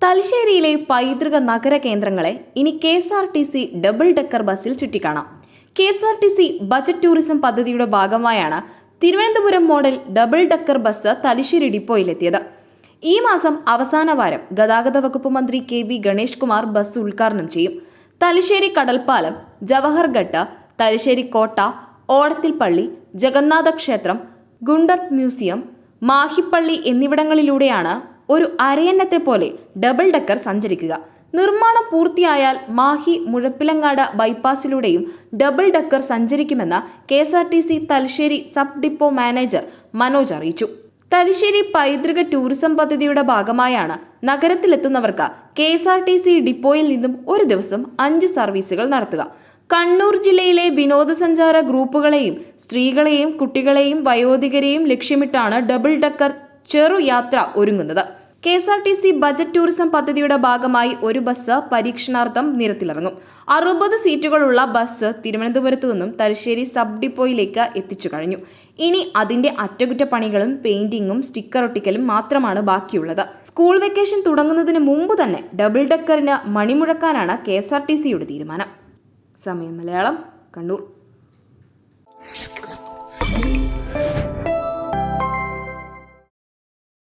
തലശ്ശേരിയിലെ പൈതൃക നഗര കേന്ദ്രങ്ങളെ ഇനി KSRTC ഡബിൾ ഡെക്കർ ബസ്സിൽ ചുറ്റിക്കാണാം. KSRTC ബജറ്റ് ടൂറിസം പദ്ധതിയുടെ ഭാഗമായാണ് Thiruvananthapuram model double decker bus Thalassery ഡിപ്പോയിലെത്തിയത്. ഈ മാസം അവസാന വാരം ഗതാഗത വകുപ്പ് മന്ത്രി KB ഗണേഷ് കുമാർ ബസ് ഉദ്ഘാടനം ചെയ്യും. തലശ്ശേരി കടൽപ്പാലം, ജവഹർഘട്ട്, തലശ്ശേരി കോട്ട, ഓടത്തിൽ പള്ളി, ജഗന്നാഥ ക്ഷേത്രം, ഗുണ്ടട്ട് മ്യൂസിയം, മാഹിപ്പള്ളി എന്നിവിടങ്ങളിലൂടെയാണ് ഒരു അരയന്നത്തെ പോലെ ഡബിൾ ഡെക്കർ സഞ്ചരിക്കുക. നിർമ്മാണം പൂർത്തിയായാൽ മാഹി മുഴപ്പിലങ്ങാട് ബൈപ്പാസിലൂടെയും ഡബിൾ ഡെക്കർ സഞ്ചരിക്കുമെന്ന് KSRTC Thalassery sub depot manager Manoj അറിയിച്ചു. തലശ്ശേരി പൈതൃക ടൂറിസം പദ്ധതിയുടെ ഭാഗമായാണ് നഗരത്തിലെത്തുന്നവർക്ക് KSRTC ഡിപ്പോയിൽ നിന്നും ഒരു ദിവസം 5 സർവീസുകൾ നടത്തുക. കണ്ണൂർ ജില്ലയിലെ വിനോദസഞ്ചാര ഗ്രൂപ്പുകളെയും സ്ത്രീകളെയും കുട്ടികളെയും വയോധികരെയും ലക്ഷ്യമിട്ടാണ് ഡബിൾ ഡെക്കർ ചെറുയാത്ര ഒരുങ്ങുന്നത്. KSRTC ബജറ്റ് ടൂറിസം പദ്ധതിയുടെ ഭാഗമായി ഒരു ബസ് പരീക്ഷണാർത്ഥം നിരത്തിലിറങ്ങും. 60 സീറ്റുകളുള്ള ബസ് തിരുവനന്തപുരത്തു നിന്നും തലശ്ശേരി സബ് ഡിപ്പോയിലേക്ക് എത്തിച്ചു കഴിഞ്ഞു. ഇനി അതിന്റെ അറ്റകുറ്റപ്പണികളും പെയിന്റിങ്ങും സ്റ്റിക്കർ ഒട്ടിക്കലും മാത്രമാണ് ബാക്കിയുള്ളത്. സ്കൂൾ വെക്കേഷൻ തുടങ്ങുന്നതിന് മുമ്പ് തന്നെ ഡബിൾ ഡെക്കറിന് മണിമുഴക്കാനാണ് KSRTCയുടെ തീരുമാനം. സമയം മലയാളം, കണ്ണൂർ.